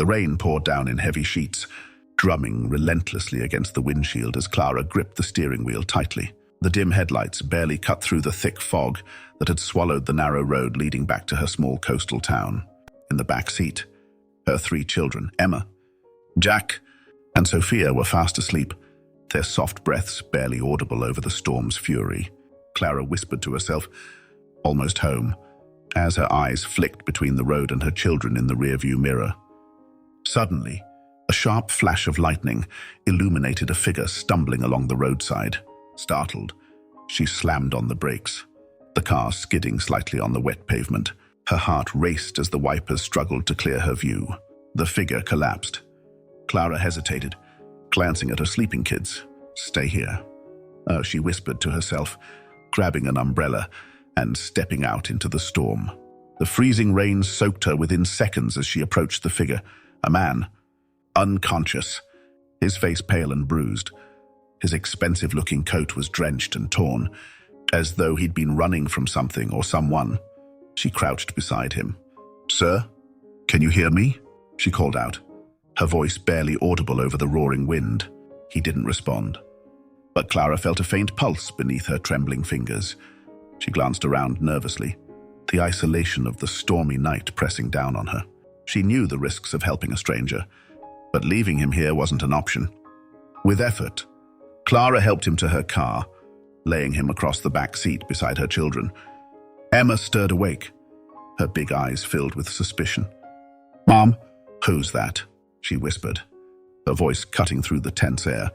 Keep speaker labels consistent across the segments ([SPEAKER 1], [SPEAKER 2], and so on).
[SPEAKER 1] The rain poured down in heavy sheets, drumming relentlessly against the windshield as Clara gripped the steering wheel tightly. The dim headlights barely cut through the thick fog that had swallowed the narrow road leading back to her small coastal town. In the back seat, her 3 children, Emma, Jack, and Sophia, were fast asleep, their soft breaths barely audible over the storm's fury. Clara whispered to herself, "Almost home," as her eyes flicked between the road and her children in the rearview mirror. Suddenly, a sharp flash of lightning illuminated a figure stumbling along the roadside. Startled, she slammed on the brakes, the car skidding slightly on the wet pavement. Her heart raced as the wipers struggled to clear her view. The figure collapsed. Clara hesitated, glancing at her sleeping kids. "Stay here," she whispered to herself, grabbing an umbrella and stepping out into the storm. The freezing rain soaked her within seconds as she approached the figure, a man, unconscious, his face pale and bruised. His expensive-looking coat was drenched and torn, as though he'd been running from something or someone. She crouched beside him. "Sir, can you hear me?" she called out, her voice barely audible over the roaring wind. He didn't respond, but Clara felt a faint pulse beneath her trembling fingers. She glanced around nervously, the isolation of the stormy night pressing down on her. She knew the risks of helping a stranger, but leaving him here wasn't an option. With effort, Clara helped him to her car, laying him across the back seat beside her children. Emma stirred awake, her big eyes filled with suspicion. "Mom?" "Who's that?" she whispered, her voice cutting through the tense air.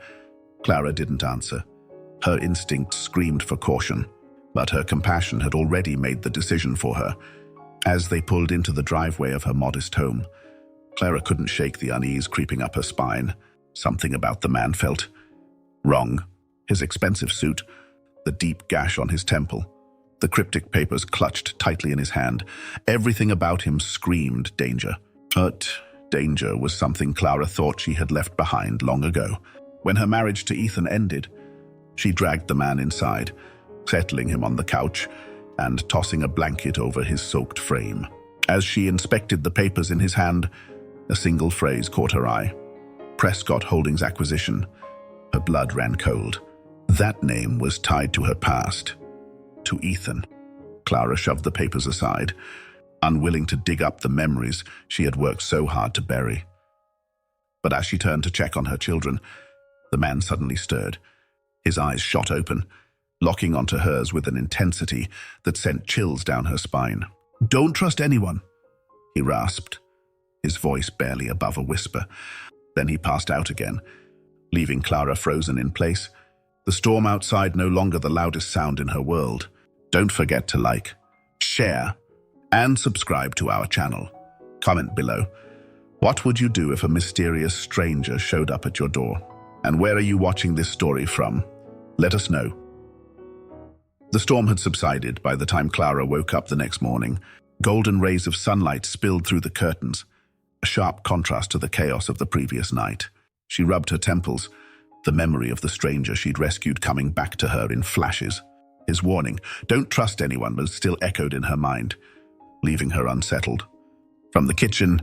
[SPEAKER 1] Clara didn't answer. Her instinct screamed for caution, but her compassion had already made the decision for her. As they pulled into the driveway of her modest home, Clara couldn't shake the unease creeping up her spine. Something about the man felt wrong. His expensive suit, the deep gash on his temple, the cryptic papers clutched tightly in his hand. Everything about him screamed danger. But danger was something Clara thought she had left behind long ago. When her marriage to Ethan ended, she dragged the man inside, settling him on the couch and tossing a blanket over his soaked frame. As she inspected the papers in his hand, a single phrase caught her eye. Prescott Holdings Acquisition. Her blood ran cold. That name was tied to her past, to Ethan. Clara shoved the papers aside, unwilling to dig up the memories she had worked so hard to bury. But as she turned to check on her children, the man suddenly stirred. His eyes shot open, locking onto hers with an intensity that sent chills down her spine. "Don't trust anyone," he rasped, his voice barely above a whisper. Then he passed out again, leaving Clara frozen in place, the storm outside no longer the loudest sound in her world. Don't forget to like, share, and subscribe to our channel. Comment below. What would you do if a mysterious stranger showed up at your door? And where are you watching this story from? Let us know. The storm had subsided by the time Clara woke up the next morning. Golden rays of sunlight spilled through the curtains, a sharp contrast to the chaos of the previous night. She rubbed her temples, the memory of the stranger she'd rescued coming back to her in flashes. His warning, "Don't trust anyone," was still echoed in her mind, leaving her unsettled. From the kitchen,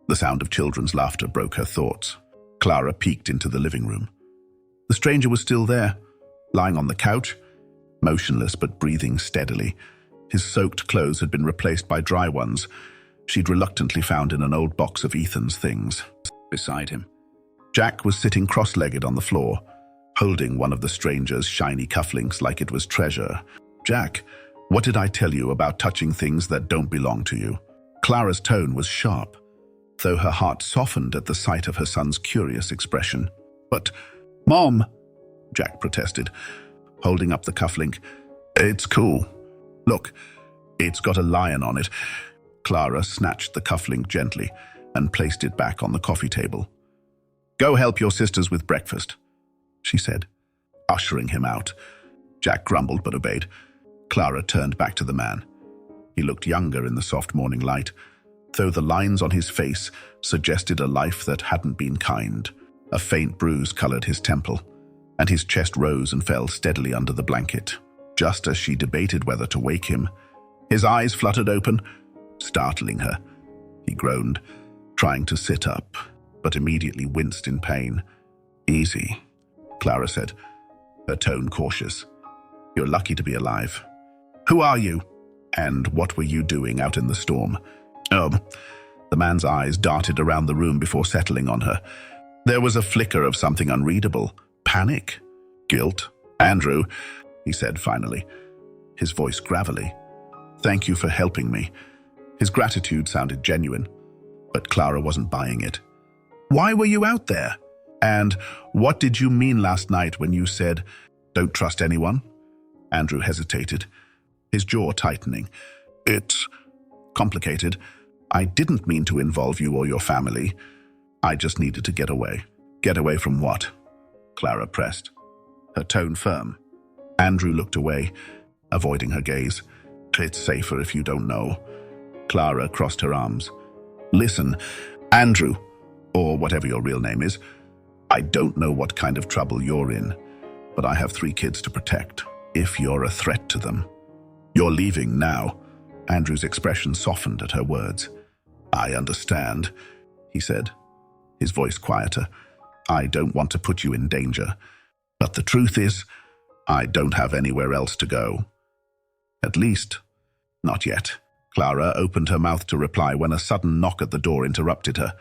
[SPEAKER 1] the sound of children's laughter broke her thoughts. Clara peeked into the living room. The stranger was still there, lying on the couch, motionless but breathing steadily. His soaked clothes had been replaced by dry ones she'd reluctantly found in an old box of Ethan's things. Beside him, Jack was sitting cross-legged on the floor, holding one of the stranger's shiny cufflinks like it was treasure. "Jack, what did I tell you about touching things that don't belong to you?" Clara's tone was sharp, though her heart softened at the sight of her son's curious expression. "But, Mom," Jack protested, holding up the cufflink. "It's cool. Look, it's got a lion on it." Clara snatched the cufflink gently and placed it back on the coffee table. "Go help your sisters with breakfast," she said, ushering him out. Jack grumbled but obeyed. Clara turned back to the man. He looked younger in the soft morning light, though the lines on his face suggested a life that hadn't been kind. A faint bruise colored his temple, and his chest rose and fell steadily under the blanket. Just as she debated whether to wake him, his eyes fluttered open, startling her. He groaned, trying to sit up, but immediately winced in pain. "Easy," Clara said, her tone cautious. "You're lucky to be alive. Who are you? And what were you doing out in the storm?" "Oh." The man's eyes darted around the room before settling on her. There was a flicker of something unreadable. Panic? Guilt? "Andrew," he said finally, his voice gravelly. "Thank you for helping me." His gratitude sounded genuine, but Clara wasn't buying it. "Why were you out there? And what did you mean last night when you said, 'Don't trust anyone'?" Andrew hesitated, his jaw tightening. "It's complicated. I didn't mean to involve you or your family. I just needed to get away." "Get away from what?" Clara pressed, her tone firm. Andrew looked away, avoiding her gaze. "It's safer if you don't know." Clara crossed her arms. "Listen, Andrew, or whatever your real name is, I don't know what kind of trouble you're in, but I have 3 kids to protect. If you're a threat to them, you're leaving now." Andrew's expression softened at her words. "I understand," he said, his voice quieter. "I don't want to put you in danger, but the truth is, I don't have anywhere else to go. At least, not yet." Clara opened her mouth to reply when a sudden knock at the door interrupted her.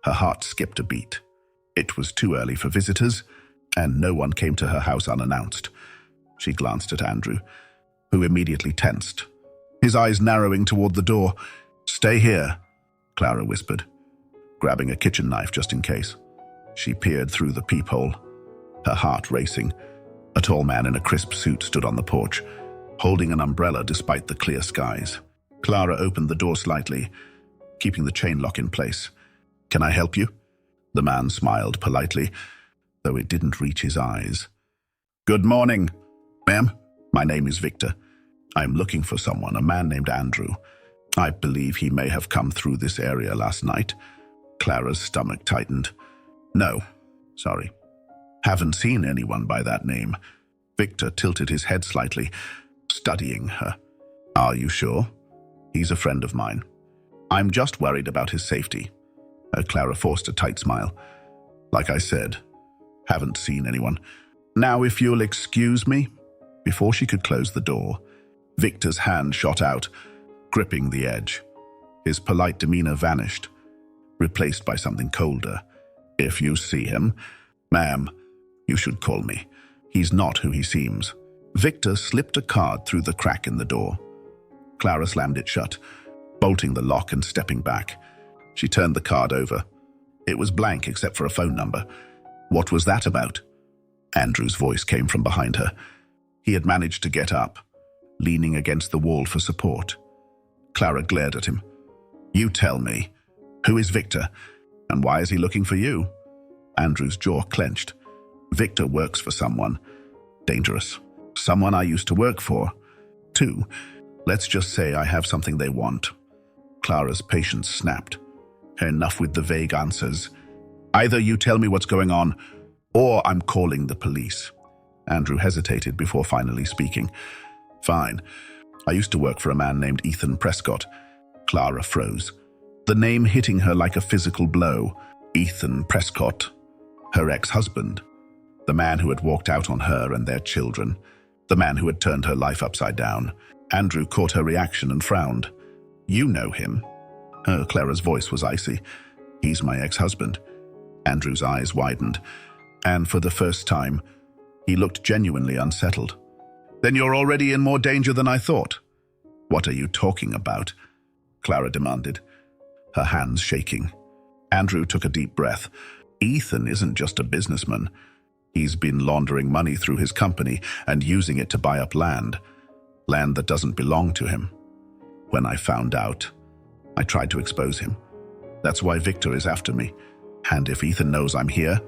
[SPEAKER 1] Her heart skipped a beat. It was too early for visitors, and no one came to her house unannounced. She glanced at Andrew, who immediately tensed, his eyes narrowing toward the door. "Stay here," Clara whispered, grabbing a kitchen knife just in case. She peered through the peephole, her heart racing. A tall man in a crisp suit stood on the porch, holding an umbrella despite the clear skies. Clara opened the door slightly, keeping the chain lock in place. "Can I help you?" The man smiled politely, though it didn't reach his eyes. "Good morning, ma'am. My name is Victor. I'm looking for someone, a man named Andrew. I believe he may have come through this area last night." Clara's stomach tightened. "No, sorry. Haven't seen anyone by that name." Victor tilted his head slightly, studying her. "Are you sure? He's a friend of mine. I'm just worried about his safety." Clara forced a tight smile. "Like I said, haven't seen anyone. Now, if you'll excuse me." Before she could close the door, Victor's hand shot out, gripping the edge. His polite demeanor vanished, replaced by something colder. "If you see him, ma'am, you should call me. He's not who he seems." Victor slipped a card through the crack in the door. Clara slammed it shut, bolting the lock and stepping back. She turned the card over. It was blank except for a phone number. "What was that about?" Andrew's voice came from behind her. He had managed to get up, leaning against the wall for support. Clara glared at him. "You tell me. Who is Victor? And why is he looking for you?" Andrew's jaw clenched. "Victor works for someone. Dangerous. Someone I used to work for. 2. Let's just say I have something they want." Clara's patience snapped. "Enough with the vague answers. Either you tell me what's going on, or I'm calling the police." Andrew hesitated before finally speaking. "Fine. I used to work for a man named Ethan Prescott." Clara froze, the name hitting her like a physical blow. Ethan Prescott, her ex-husband. The man who had walked out on her and their children. The man who had turned her life upside down. Andrew caught her reaction and frowned. "You know him?" Clara's voice was icy. "He's my ex-husband." Andrew's eyes widened, and for the first time, he looked genuinely unsettled. "Then you're already in more danger than I thought." "What are you talking about?" Clara demanded, her hands shaking. Andrew took a deep breath. "Ethan isn't just a businessman. He's been laundering money through his company and using it to buy up land that doesn't belong to him. When I found out, I tried to expose him. That's why Victor is after me. And if Ethan knows I'm here,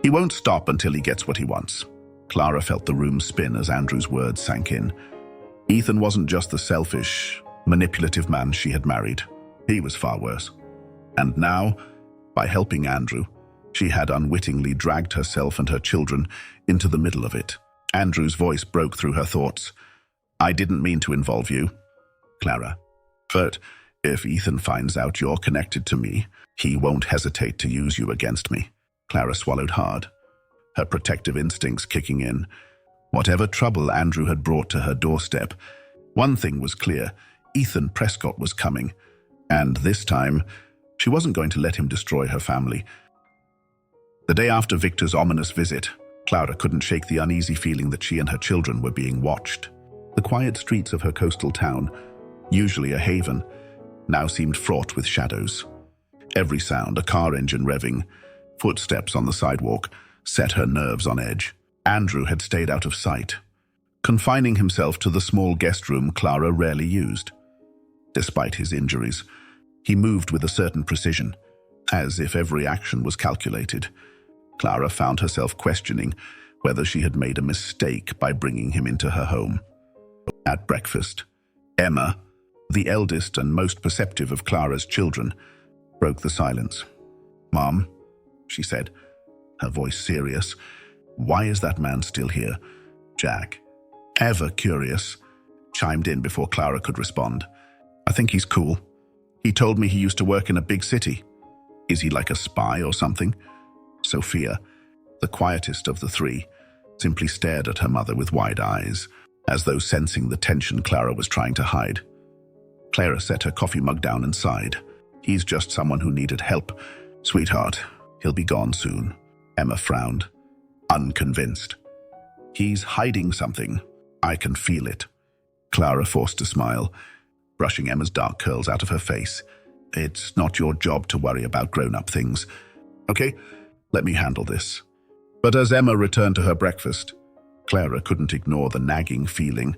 [SPEAKER 1] he won't stop until he gets what he wants." Clara felt the room spin as Andrew's words sank in. Ethan wasn't just the selfish, manipulative man she had married. He was far worse. And now, by helping Andrew, she had unwittingly dragged herself and her children into the middle of it. Andrew's voice broke through her thoughts. "I didn't mean to involve you, Clara. But if Ethan finds out you're connected to me, He won't hesitate to use you against me. Clara swallowed hard, her protective instincts kicking in. Whatever trouble Andrew had brought to her doorstep, one thing was clear: Ethan Prescott was coming. And this time, she wasn't going to let him destroy her family. The day after Victor's ominous visit, Clara couldn't shake the uneasy feeling that she and her children were being watched. The quiet streets of her coastal town, usually a haven, now seemed fraught with shadows. Every sound, a car engine revving, footsteps on the sidewalk, set her nerves on edge. Andrew had stayed out of sight, confining himself to the small guest room Clara rarely used. Despite his injuries, he moved with a certain precision, as if every action was calculated. Clara found herself questioning whether she had made a mistake by bringing him into her home. At breakfast, Emma, the eldest and most perceptive of Clara's children, broke the silence. "Mom," she said, her voice serious, "why is that man still here?" Jack, ever curious, chimed in before Clara could respond. "I think he's cool. He told me he used to work in a big city. Is he like a spy or something?" Sophia, the quietest of the three, simply stared at her mother with wide eyes, as though sensing the tension Clara was trying to hide. Clara set her coffee mug down and sighed. "He's just someone who needed help. Sweetheart, he'll be gone soon." Emma frowned, unconvinced. "He's hiding something. I can feel it." Clara forced a smile, brushing Emma's dark curls out of her face. "It's not your job to worry about grown-up things. Okay, let me handle this." But as Emma returned to her breakfast, Clara couldn't ignore the nagging feeling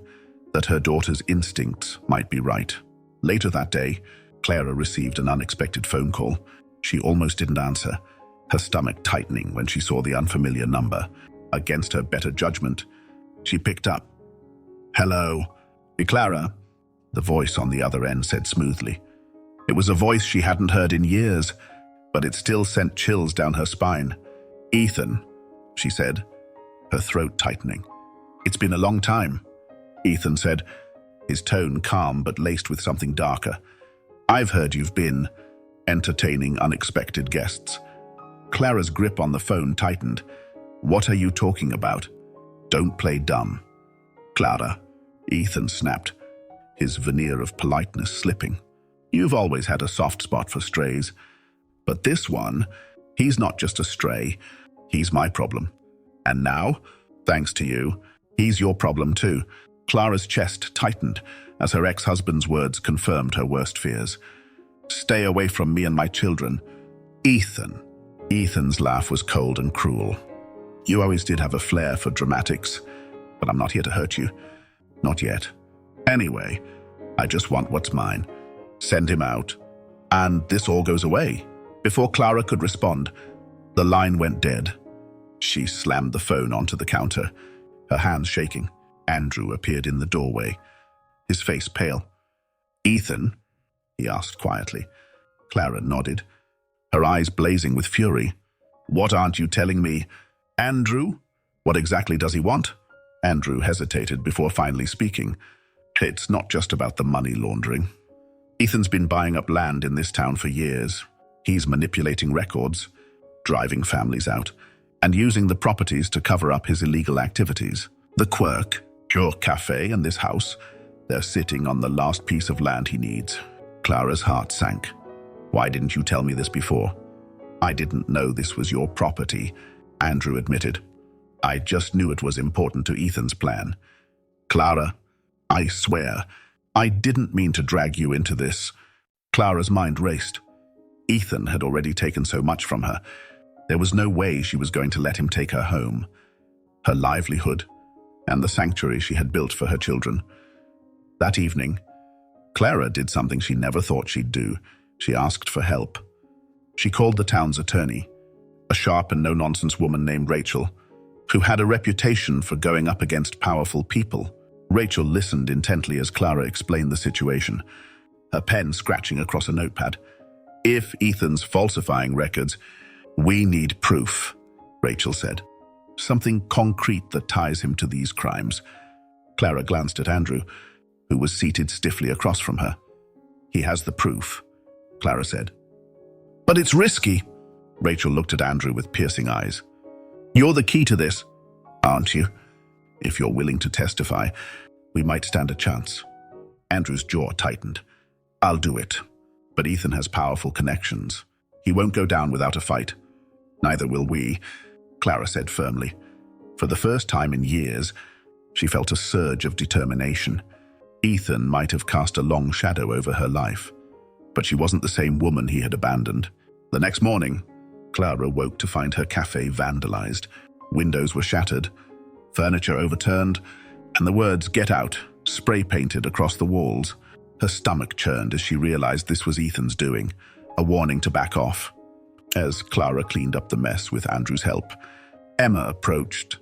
[SPEAKER 1] that her daughter's instincts might be right. Later that day, Clara received an unexpected phone call. She almost didn't answer, her stomach tightening when she saw the unfamiliar number. Against her better judgment, she picked up. "Hello, Clara," the voice on the other end said smoothly. It was a voice she hadn't heard in years, but it still sent chills down her spine. "Ethan," she said, her throat tightening. "It's been a long time," Ethan said, his tone calm but laced with something darker. "I've heard you've been entertaining unexpected guests." Clara's grip on the phone tightened. "What are you talking about? Don't play dumb." "Clara," Ethan snapped, his veneer of politeness slipping. "You've always had a soft spot for strays. But this one, he's not just a stray. He's my problem. And now, thanks to you, he's your problem too." Clara's chest tightened as her ex-husband's words confirmed her worst fears. "Stay away from me and my children." "Ethan." Ethan's laugh was cold and cruel. "You always did have a flair for dramatics, but I'm not here to hurt you. Not yet. Anyway, I just want what's mine. Send him out. And this all goes away." Before Clara could respond, the line went dead. She slammed the phone onto the counter, her hands shaking. Andrew appeared in the doorway, his face pale. "Ethan?" he asked quietly. Clara nodded, her eyes blazing with fury. "What aren't you telling me? Andrew? What exactly does he want?" Andrew hesitated before finally speaking. "It's not just about the money laundering. Ethan's been buying up land in this town for years. He's manipulating records, driving families out, and using the properties to cover up his illegal activities. The Quirk, your café, and this house, they're sitting on the last piece of land he needs." Clara's heart sank. "Why didn't you tell me this before?" "I didn't know this was your property," Andrew admitted. "I just knew it was important to Ethan's plan." "Clara, I swear, I didn't mean to drag you into this." Clara's mind raced. Ethan had already taken so much from her. There was no way she was going to let him take her home, her livelihood, and the sanctuary she had built for her children. That evening, Clara did something she never thought she'd do. She asked for help. She called the town's attorney, a sharp and no-nonsense woman named Rachel, who had a reputation for going up against powerful people. Rachel listened intently as Clara explained the situation, her pen scratching across a notepad. "If Ethan's falsifying records, we need proof," Rachel said. "Something concrete that ties him to these crimes." Clara glanced at Andrew, who was seated stiffly across from her. "He has the proof," Clara said. But it's risky. Rachel looked at Andrew with piercing eyes. You're the key to this, aren't you? If you're willing to testify, we might stand a chance. Andrew's jaw tightened. I'll do it. But Ethan has powerful connections. He won't go down without a fight. Neither will we, Clara said firmly. For the first time in years, she felt a surge of determination. Ethan might have cast a long shadow over her life, but she wasn't the same woman he had abandoned. The next morning, Clara woke to find her café vandalized. Windows were shattered, furniture overturned, and the words "Get out" spray-painted across the walls. Her stomach churned as she realized this was Ethan's doing, a warning to back off. As Clara cleaned up the mess with Andrew's help, Emma approached,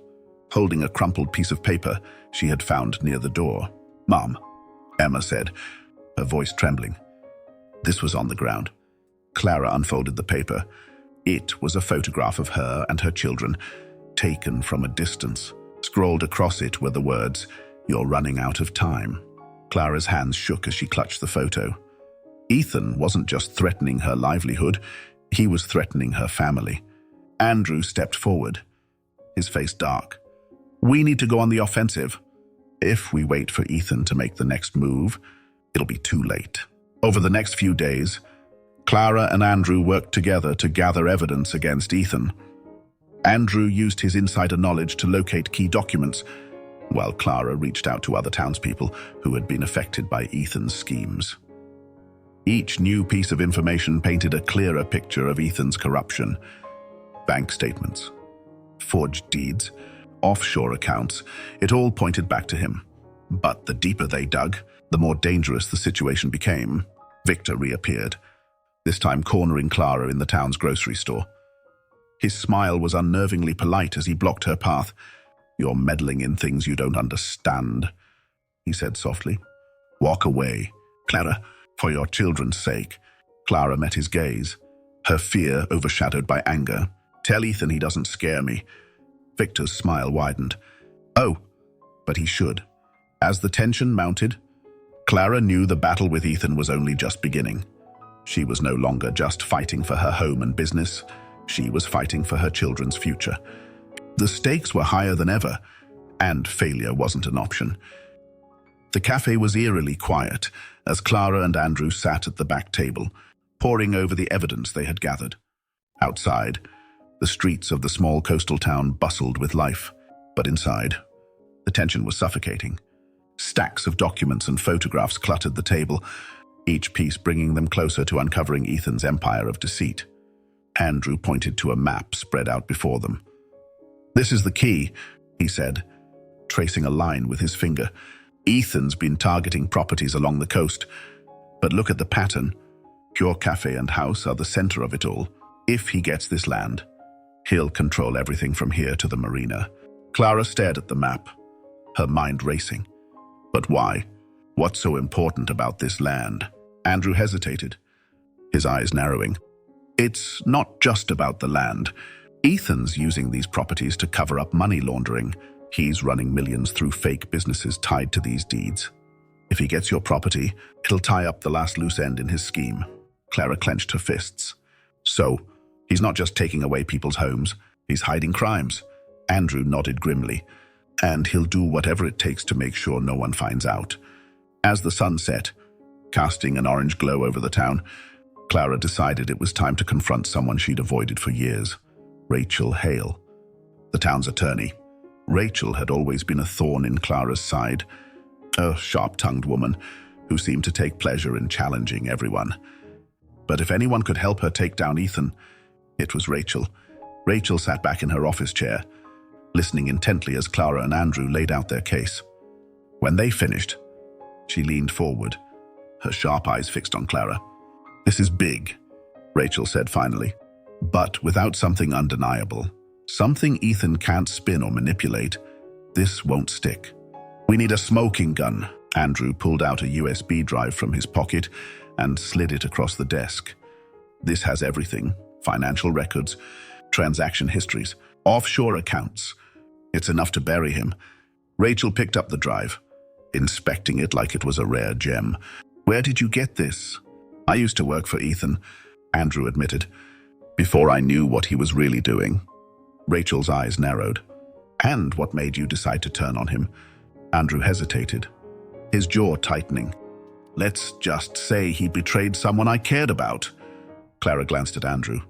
[SPEAKER 1] holding a crumpled piece of paper she had found near the door. "Mom," Emma said, her voice trembling. This was on the ground. Clara unfolded the paper. It was a photograph of her and her children, taken from a distance. Scrawled across it were the words, "You're running out of time." Clara's hands shook as she clutched the photo. Ethan wasn't just threatening her livelihood, he was threatening her family. Andrew stepped forward, his face dark. "We need to go on the offensive. If we wait for Ethan to make the next move, it'll be too late." Over the next few days, Clara and Andrew worked together to gather evidence against Ethan. Andrew used his insider knowledge to locate key documents, while Clara reached out to other townspeople who had been affected by Ethan's schemes. Each new piece of information painted a clearer picture of Ethan's corruption. Bank statements, forged deeds, offshore accounts, it all pointed back to him. But the deeper they dug, the more dangerous the situation became. Victor reappeared, this time cornering Clara in the town's grocery store. His smile was unnervingly polite as he blocked her path. "You're meddling in things you don't understand," he said softly. "Walk away, Clara, for your children's sake." Clara met his gaze, her fear overshadowed by anger. "Tell Ethan he doesn't scare me." Victor's smile widened. "Oh, but he should." As the tension mounted, Clara knew the battle with Ethan was only just beginning. She was no longer just fighting for her home and business. She was fighting for her children's future. The stakes were higher than ever, and failure wasn't an option. The cafe was eerily quiet as Clara and Andrew sat at the back table, poring over the evidence they had gathered. Outside, the streets of the small coastal town bustled with life, but inside, the tension was suffocating. Stacks of documents and photographs cluttered the table, each piece bringing them closer to uncovering Ethan's empire of deceit. Andrew pointed to a map spread out before them. "This is the key," he said, tracing a line with his finger. "Ethan's been targeting properties along the coast, but look at the pattern. Your cafe and house are the center of it all. If he gets this land, he'll control everything from here to the marina." Clara stared at the map, her mind racing. But why? What's so important about this land? Andrew hesitated, his eyes narrowing. "It's not just about the land. Ethan's using these properties to cover up money laundering. He's running millions through fake businesses tied to these deeds. If he gets your property, it'll tie up the last loose end in his scheme." Clara clenched her fists. "So, he's not just taking away people's homes, he's hiding crimes." Andrew nodded grimly. "And he'll do whatever it takes to make sure no one finds out." As the sun set, casting an orange glow over the town, Clara decided it was time to confront someone she'd avoided for years. Rachel Hale, the town's attorney. Rachel had always been a thorn in Clara's side, a sharp-tongued woman who seemed to take pleasure in challenging everyone. But if anyone could help her take down Ethan, it was Rachel. Rachel sat back in her office chair, listening intently as Clara and Andrew laid out their case. When they finished, she leaned forward, her sharp eyes fixed on Clara. "This is big," Rachel said finally, "but without something undeniable, something Ethan can't spin or manipulate, this won't stick. We need a smoking gun." Andrew pulled out a USB drive from his pocket and slid it across the desk. "This has everything: financial records, transaction histories, offshore accounts. It's enough to bury him." Rachel picked up the drive, inspecting it like it was a rare gem. "Where did you get this?" "I used to work for Ethan," Andrew admitted, before I knew what he was really doing. Rachel's eyes narrowed. And what made you decide to turn on him? Andrew hesitated, his jaw tightening. Let's just say he betrayed someone I cared about. Clara glanced at Andrew.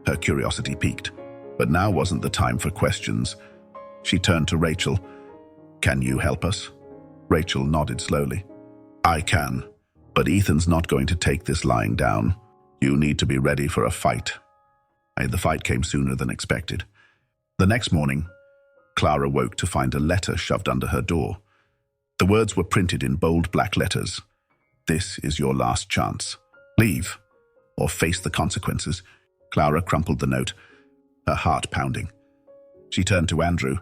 [SPEAKER 1] Her curiosity piqued, but now wasn't the time for questions. She turned to Rachel. Can you help us? Rachel nodded slowly. I can, but Ethan's not going to take this lying down. You need to be ready for a fight. The fight came sooner than expected. The next morning, Clara woke to find a letter shoved under her door. The words were printed in bold black letters. This is your last chance. Leave, or face the consequences. Clara crumpled the note, her heart pounding. She turned to Andrew,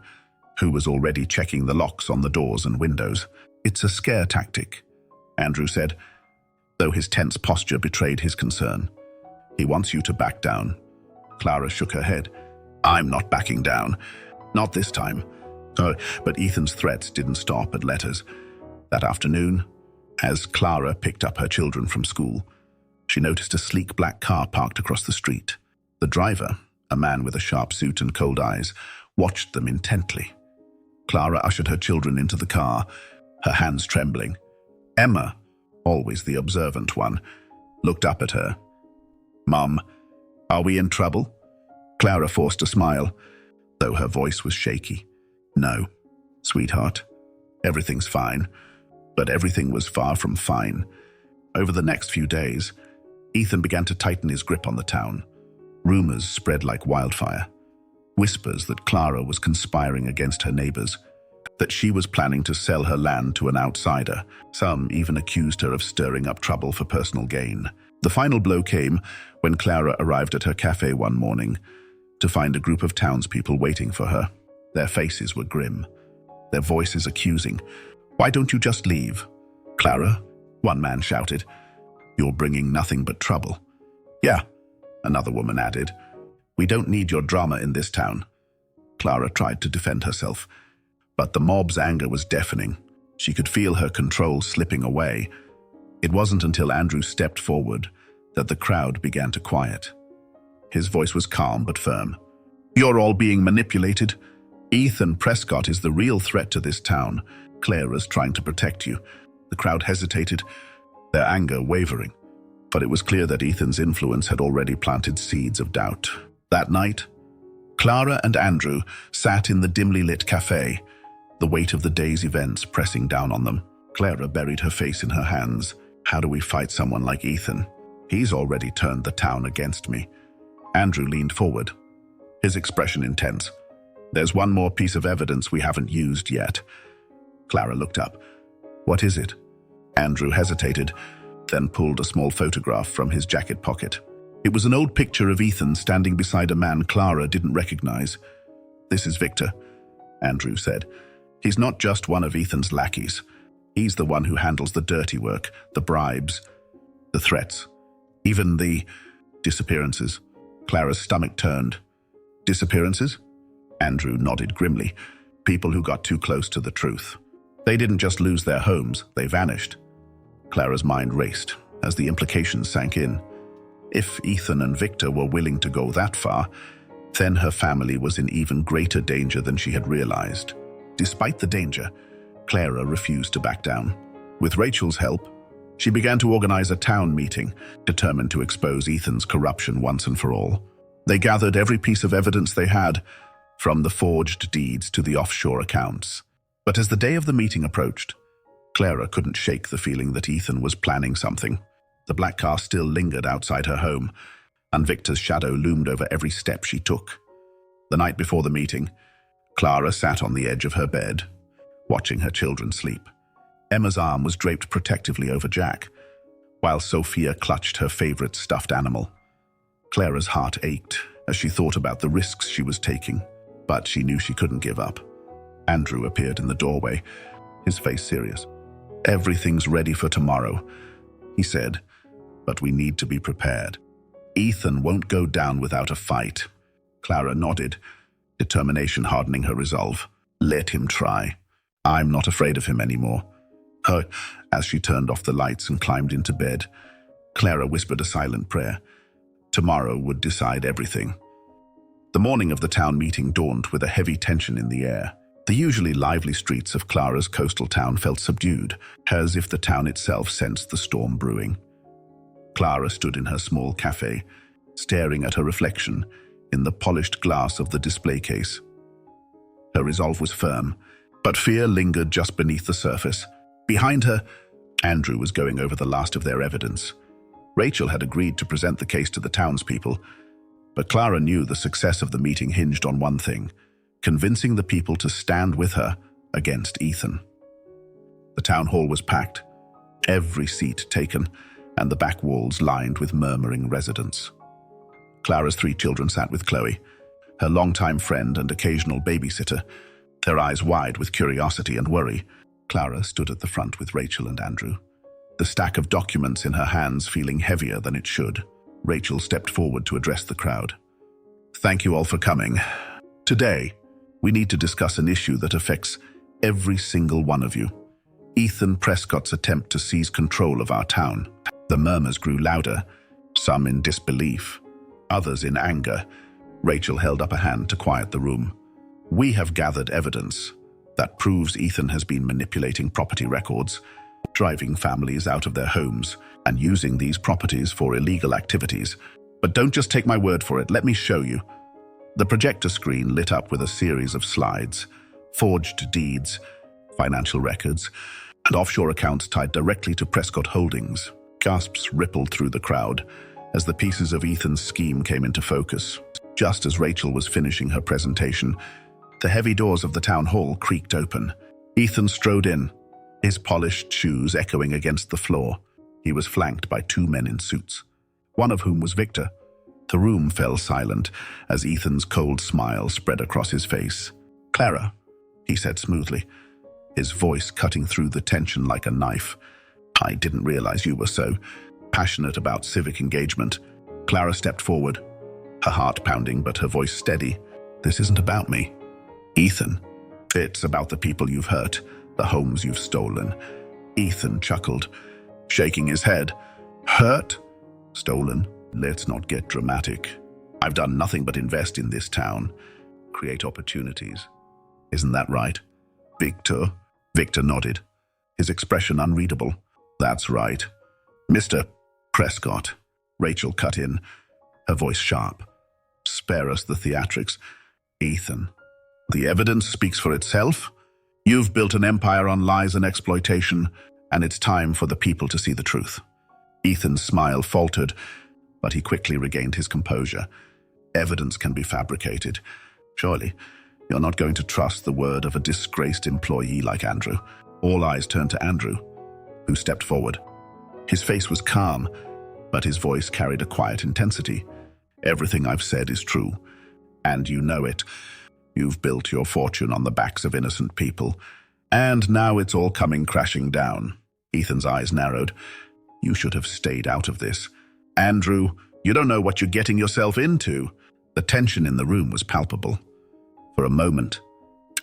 [SPEAKER 1] who was already checking the locks on the doors and windows. It's a scare tactic, Andrew said, though his tense posture betrayed his concern. He wants you to back down. Clara shook her head. I'm not backing down. Not this time. But Ethan's threats didn't stop at letters. That afternoon, as Clara picked up her children from school, she noticed a sleek black car parked across the street. The driver, a man with a sharp suit and cold eyes, watched them intently. Clara ushered her children into the car, her hands trembling. Emma, always the observant one, looked up at her. Mum, are we in trouble? Clara forced a smile, though her voice was shaky. No, sweetheart. Everything's fine. But everything was far from fine. Over the next few days, Ethan began to tighten his grip on the town. Rumors spread like wildfire. Whispers that Clara was conspiring against her neighbors, that she was planning to sell her land to an outsider. Some even accused her of stirring up trouble for personal gain. The final blow came when Clara arrived at her café one morning to find a group of townspeople waiting for her. Their faces were grim, their voices accusing. Why don't you just leave? Clara, one man shouted. You're bringing nothing but trouble. Yeah, another woman added. We don't need your drama in this town. Clara tried to defend herself, but the mob's anger was deafening. She could feel her control slipping away. It wasn't until Andrew stepped forward that the crowd began to quiet. His voice was calm but firm. You're all being manipulated. Ethan Prescott is the real threat to this town. Clara's trying to protect you. The crowd hesitated, their anger wavering. But it was clear that Ethan's influence had already planted seeds of doubt. That night, Clara and Andrew sat in the dimly lit café, the weight of the day's events pressing down on them. Clara buried her face in her hands. How do we fight someone like Ethan? He's already turned the town against me. Andrew leaned forward, his expression intense. There's one more piece of evidence we haven't used yet. Clara looked up. What is it? Andrew hesitated, then pulled a small photograph from his jacket pocket. It was an old picture of Ethan standing beside a man Clara didn't recognize. This is Victor, Andrew said. He's not just one of Ethan's lackeys. He's the one who handles the dirty work, the bribes, the threats, even the disappearances. Clara's stomach turned. Disappearances? Andrew nodded grimly. People who got too close to the truth. They didn't just lose their homes, they vanished. Clara's mind raced as the implications sank in. If Ethan and Victor were willing to go that far, then her family was in even greater danger than she had realized. Despite the danger, Clara refused to back down. With Rachel's help, she began to organize a town meeting, determined to expose Ethan's corruption once and for all. They gathered every piece of evidence they had, from the forged deeds to the offshore accounts. But as the day of the meeting approached, Clara couldn't shake the feeling that Ethan was planning something. The black car still lingered outside her home, and Victor's shadow loomed over every step she took. The night before the meeting, Clara sat on the edge of her bed, watching her children sleep. Emma's arm was draped protectively over Jack, while Sophia clutched her favorite stuffed animal. Clara's heart ached as she thought about the risks she was taking, but she knew she couldn't give up. Andrew appeared in the doorway, his face serious. Everything's ready for tomorrow, he said, but we need to be prepared. Ethan won't go down without a fight. Clara nodded, determination hardening her resolve. Let him try. I'm not afraid of him anymore. As she turned off the lights and climbed into bed, Clara whispered a silent prayer. Tomorrow would decide everything. The morning of the town meeting dawned with a heavy tension in the air. The usually lively streets of Clara's coastal town felt subdued, as if the town itself sensed the storm brewing. Clara stood in her small café, staring at her reflection in the polished glass of the display case. Her resolve was firm, but fear lingered just beneath the surface. Behind her, Andrew was going over the last of their evidence. Rachel had agreed to present the case to the townspeople, but Clara knew the success of the meeting hinged on one thing: convincing the people to stand with her against Ethan. The town hall was packed, every seat taken, and the back walls lined with murmuring residents. Clara's 3 children sat with Chloe, her longtime friend and occasional babysitter, their eyes wide with curiosity and worry. Clara stood at the front with Rachel and Andrew, the stack of documents in her hands feeling heavier than it should. Rachel stepped forward to address the crowd. "Thank you all for coming. Today, we need to discuss an issue that affects every single one of you. Ethan Prescott's attempt to seize control of our town." The murmurs grew louder, some in disbelief, others in anger. Rachel held up a hand to quiet the room. "We have gathered evidence that proves Ethan has been manipulating property records, driving families out of their homes, and using these properties for illegal activities. But don't just take my word for it, let me show you." The projector screen lit up with a series of slides, forged deeds, financial records, and offshore accounts tied directly to Prescott Holdings. Gasps rippled through the crowd as the pieces of Ethan's scheme came into focus. Just as Rachel was finishing her presentation, the heavy doors of the town hall creaked open. Ethan strode in, his polished shoes echoing against the floor. He was flanked by 2 men in suits, one of whom was Victor. The room fell silent as Ethan's cold smile spread across his face. "Clara," he said smoothly, his voice cutting through the tension like a knife. "I didn't realize you were so passionate about civic engagement." Clara stepped forward, her heart pounding but her voice steady. "This isn't about me, Ethan. It's about the people you've hurt, the homes you've stolen." Ethan chuckled, shaking his head. "Hurt? Stolen? Let's not get dramatic. I've done nothing but invest in this town, create opportunities. Isn't that right, Victor?" Victor nodded, his expression unreadable. "That's right, Mr. Prescott." Rachel cut in, her voice sharp. "Spare us the theatrics, Ethan. The evidence speaks for itself. You've built an empire on lies and exploitation, and it's time for the people to see the truth." Ethan's smile faltered, but he quickly regained his composure. "Evidence can be fabricated. Surely, you're not going to trust the word of a disgraced employee like Andrew." All eyes turned to Andrew, who stepped forward. His face was calm, but his voice carried a quiet intensity. "Everything I've said is true, and you know it. You've built your fortune on the backs of innocent people, and now it's all coming crashing down." Ethan's eyes narrowed. "You should have stayed out of this. Andrew, you don't know what you're getting yourself into." The tension in the room was palpable. For a moment,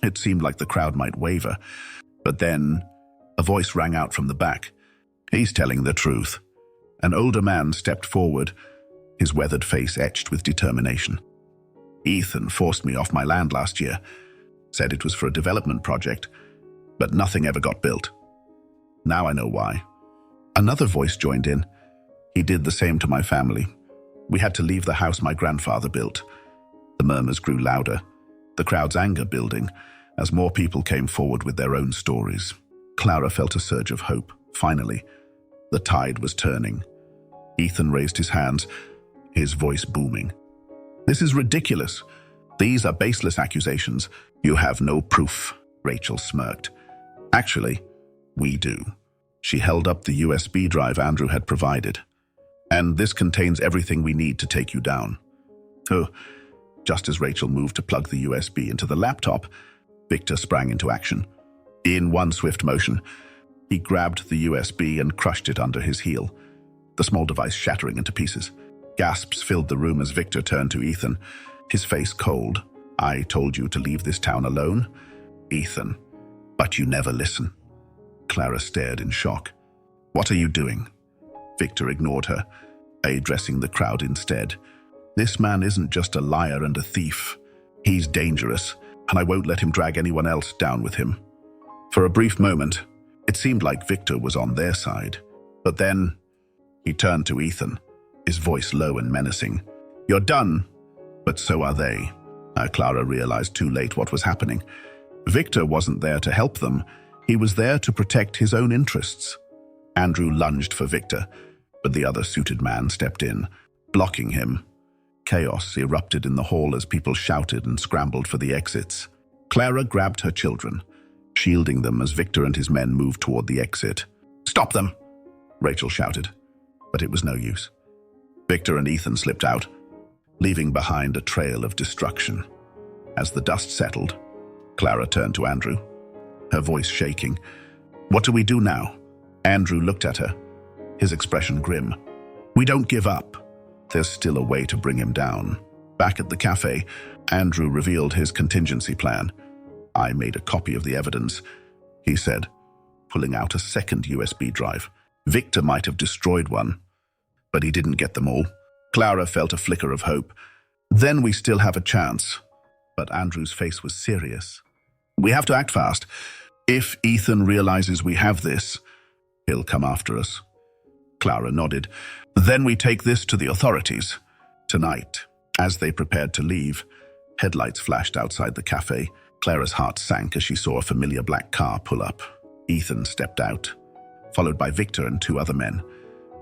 [SPEAKER 1] it seemed like the crowd might waver, but then a voice rang out from the back. "He's telling the truth." An older man stepped forward, his weathered face etched with determination. "Ethan forced me off my land last year, said it was for a development project, but nothing ever got built. Now I know why." Another voice joined in. "He did the same to my family. We had to leave the house my grandfather built." The murmurs grew louder, the crowd's anger building as more people came forward with their own stories. Clara felt a surge of hope. Finally, the tide was turning. Ethan raised his hands, his voice booming. "This is ridiculous. These are baseless accusations. You have no proof," Rachel smirked. "Actually, we do." She held up the USB drive Andrew had provided. "And this contains everything we need to take you down." Oh, just as Rachel moved to plug the USB into the laptop, Victor sprang into action. In one swift motion, he grabbed the USB and crushed it under his heel, the small device shattering into pieces. Gasps filled the room as Victor turned to Ethan, his face cold. "I told you to leave this town alone, Ethan, but you never listen." Clara stared in shock. "What are you doing?" Victor ignored her, addressing the crowd instead. "This man isn't just a liar and a thief. He's dangerous, and I won't let him drag anyone else down with him." For a brief moment, it seemed like Victor was on their side. But then, he turned to Ethan, his voice low and menacing. "You're done, but so are they." Clara realized too late what was happening. Victor wasn't there to help them. He was there to protect his own interests. Andrew lunged for Victor, but the other suited man stepped in, blocking him. Chaos erupted in the hall as people shouted and scrambled for the exits. Clara grabbed her children, shielding them as Victor and his men moved toward the exit. "Stop them!" Rachel shouted, but it was no use. Victor and Ethan slipped out, leaving behind a trail of destruction. As the dust settled, Clara turned to Andrew, her voice shaking. "What do we do now?" Andrew looked at her, his expression grim. "We don't give up. There's still a way to bring him down." Back at the cafe, Andrew revealed his contingency plan. "I made a copy of the evidence," he said, pulling out a second USB drive. "Victor might have destroyed one, but he didn't get them all." Clara felt a flicker of hope. "Then we still have a chance." But Andrew's face was serious. "We have to act fast. If Ethan realizes we have this, he'll come after us." Clara nodded. "Then we take this to the authorities." Tonight, as they prepared to leave, headlights flashed outside the cafe. Clara's heart sank as she saw a familiar black car pull up. Ethan stepped out, followed by Victor and two other men.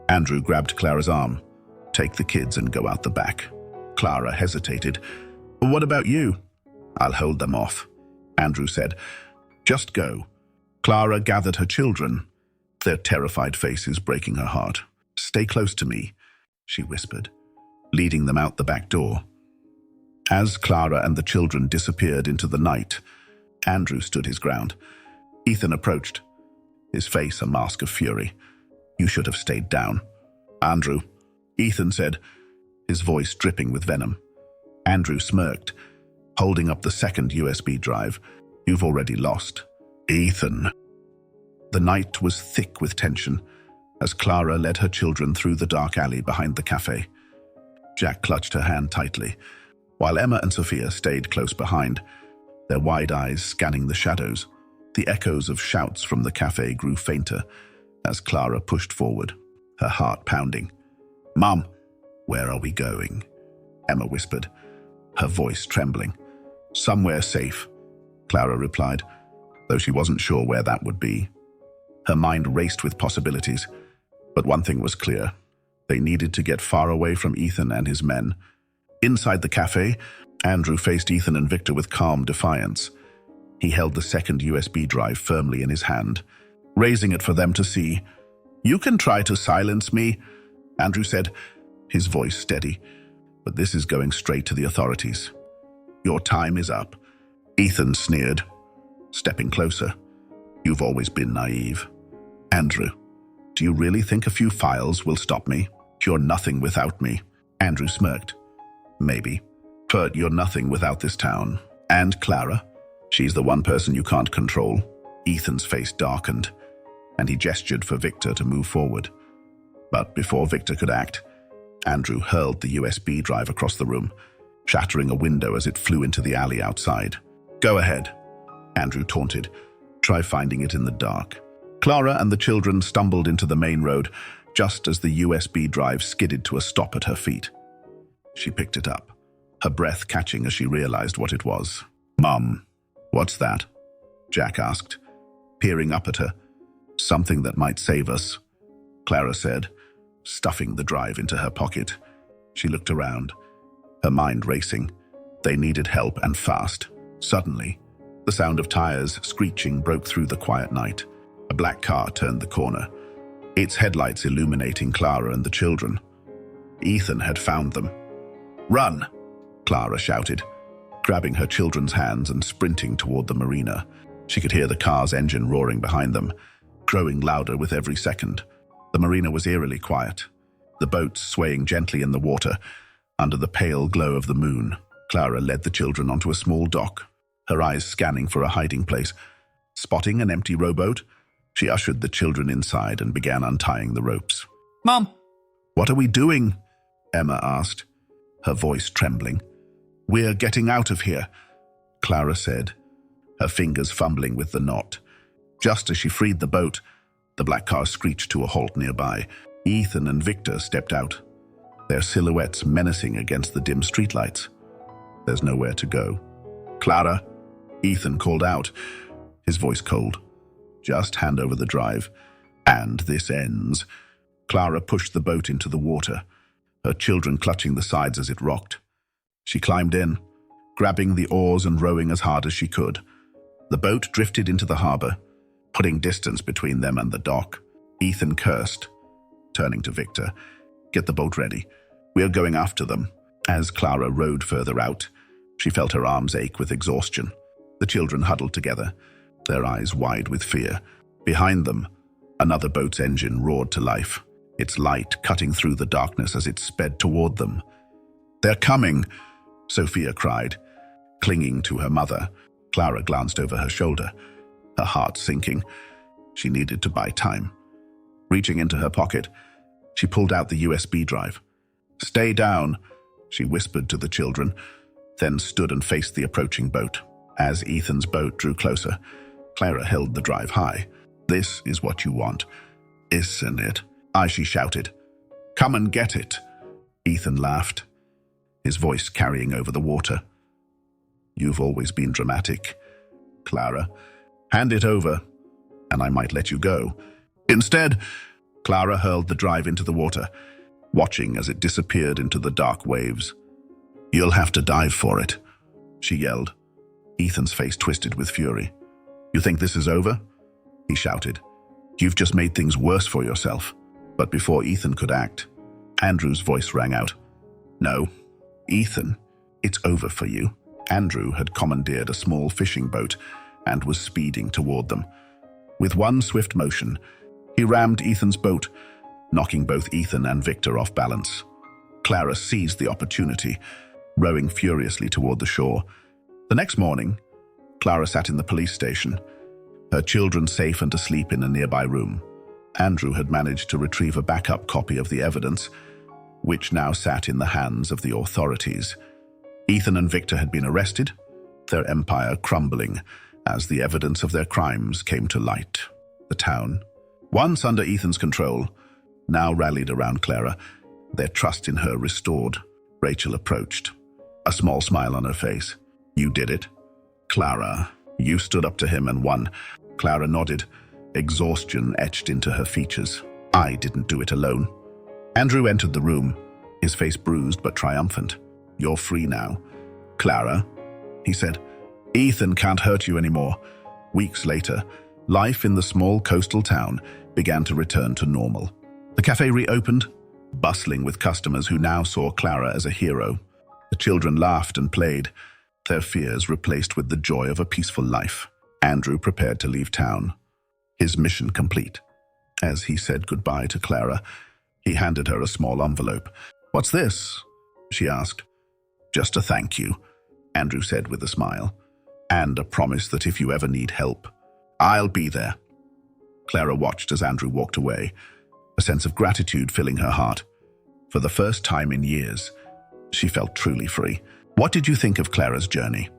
[SPEAKER 1] Andrew grabbed Clara's arm. "Take the kids and go out the back." Clara hesitated. "What about you?" "I'll hold them off," Andrew said. "Just go." Clara gathered her children, their terrified faces breaking her heart. "Stay close to me," she whispered, leading them out the back door. As Clara and the children disappeared into the night, Andrew stood his ground. Ethan approached, his face a mask of fury. "You should have stayed down." "Andrew," Ethan said, his voice dripping with venom. Andrew smirked, holding up the second USB drive. "You've already lost." "Ethan." The night was thick with tension as Clara led her children through the dark alley behind the cafe. Jack clutched her hand tightly, while Emma and Sophia stayed close behind, their wide eyes scanning the shadows. The echoes of shouts from the cafe grew fainter as Clara pushed forward, her heart pounding. "Mom, where are we going?" Emma whispered, her voice trembling. "Somewhere safe," Clara replied, though she wasn't sure where that would be. Her mind raced with possibilities, but one thing was clear. They needed to get far away from Ethan and his men. Inside the cafe, Andrew faced Ethan and Victor with calm defiance. He held the second USB drive firmly in his hand, raising it for them to see. "You can try to silence me," Andrew said, his voice steady, "but this is going straight to the authorities. Your time is up." Ethan sneered, stepping closer. "You've always been naive." "Andrew, do you really think a few files will stop me? You're nothing without me." Andrew smirked. "Maybe, but you're nothing without this town. And Clara, she's the one person you can't control." Ethan's face darkened, and he gestured for Victor to move forward. But before Victor could act, Andrew hurled the USB drive across the room, shattering a window as it flew into the alley outside. "Go ahead," Andrew taunted. "Try finding it in the dark." Clara and the children stumbled into the main road just as the USB drive skidded to a stop at her feet. She picked it up, her breath catching as she realized what it was. "Mom, what's that?" Jack asked, peering up at her. "Something that might save us," Clara said, stuffing the drive into her pocket. She looked around, her mind racing. They needed help, and fast. Suddenly, the sound of tires screeching broke through the quiet night. A black car turned the corner, its headlights illuminating Clara and the children. Ethan had found them. "Run!" Clara shouted, grabbing her children's hands and sprinting toward the marina. She could hear the car's engine roaring behind them, growing louder with every second. The marina was eerily quiet, the boats swaying gently in the water under the pale glow of the moon. Clara led the children onto a small dock, her eyes scanning for a hiding place. Spotting an empty rowboat, she ushered the children inside and began untying the ropes.
[SPEAKER 2] "Mom,
[SPEAKER 1] "What are we doing?" Emma asked, her voice trembling. "We're getting out of here," Clara said, her fingers fumbling with the knot. Just as she freed the boat, the black car screeched to a halt nearby. Ethan and Victor stepped out, their silhouettes menacing against the dim streetlights. "There's nowhere to go." "Clara," Ethan called out, his voice cold. "Just hand over the drive, and this ends." Clara pushed the boat into the water, her children clutching the sides as it rocked. She climbed in, grabbing the oars and rowing as hard as she could. The boat drifted into the harbor, putting distance between them and the dock. Ethan cursed, turning to Victor. "Get the boat ready. We're going after them." As Clara rowed further out, she felt her arms ache with exhaustion. The children huddled together, their eyes wide with fear. Behind them, another boat's engine roared to life, its light cutting through the darkness as it sped toward them. "They're coming!" Sophia cried, clinging to her mother. Clara glanced over her shoulder, her heart sinking. She needed to buy time. Reaching into her pocket, she pulled out the USB drive. "Stay down," she whispered to the children, then stood and faced the approaching boat. As Ethan's boat drew closer, Clara held the drive high. "This is what you want, isn't it?" She shouted. "Come and get it." Ethan laughed, his voice carrying over the water. "You've always been dramatic, Clara. Hand it over, and I might let you go." Instead, Clara hurled the drive into the water, watching as it disappeared into the dark waves. "You'll have to dive for it," she yelled. Ethan's face twisted with fury. "You think this is over?" he shouted. "You've just made things worse for yourself." But before Ethan could act, Andrew's voice rang out. "No, Ethan, it's over for you." Andrew had commandeered a small fishing boat and was speeding toward them. With one swift motion, he rammed Ethan's boat, knocking both Ethan and Victor off balance. Clara seized the opportunity, rowing furiously toward the shore. The next morning, Clara sat in the police station, her children safe and asleep in a nearby room. Andrew had managed to retrieve a backup copy of the evidence, which now sat in the hands of the authorities. Ethan and Victor had been arrested, their empire crumbling as the evidence of their crimes came to light. The town, once under Ethan's control, now rallied around Clara, their trust in her restored. Rachel approached, a small smile on her face. "You did it, Clara. You stood up to him and won." Clara nodded, exhaustion etched into her features. "I didn't do it alone." Andrew entered the room, his face bruised but triumphant. "You're free now, Clara," he said. "Ethan can't hurt you anymore." Weeks later, life in the small coastal town began to return to normal. The cafe reopened, bustling with customers who now saw Clara as a hero. The children laughed and played, their fears replaced with the joy of a peaceful life. Andrew prepared to leave town, his mission complete. As he said goodbye to Clara, he handed her a small envelope. "What's this?" she asked. "Just a thank you," Andrew said with a smile, "and a promise that if you ever need help, I'll be there." Clara watched as Andrew walked away, a sense of gratitude filling her heart. For the first time in years, she felt truly free. What did you think of Clara's journey?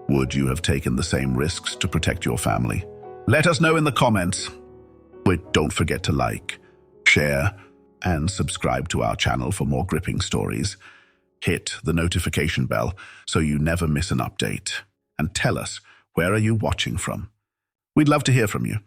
[SPEAKER 1] Would you have taken the same risks to protect your family? Let us know in the comments. But don't forget to like, share, and subscribe to our channel for more gripping stories. Hit the notification bell so you never miss an update. And tell us, where are you watching from? We'd love to hear from you.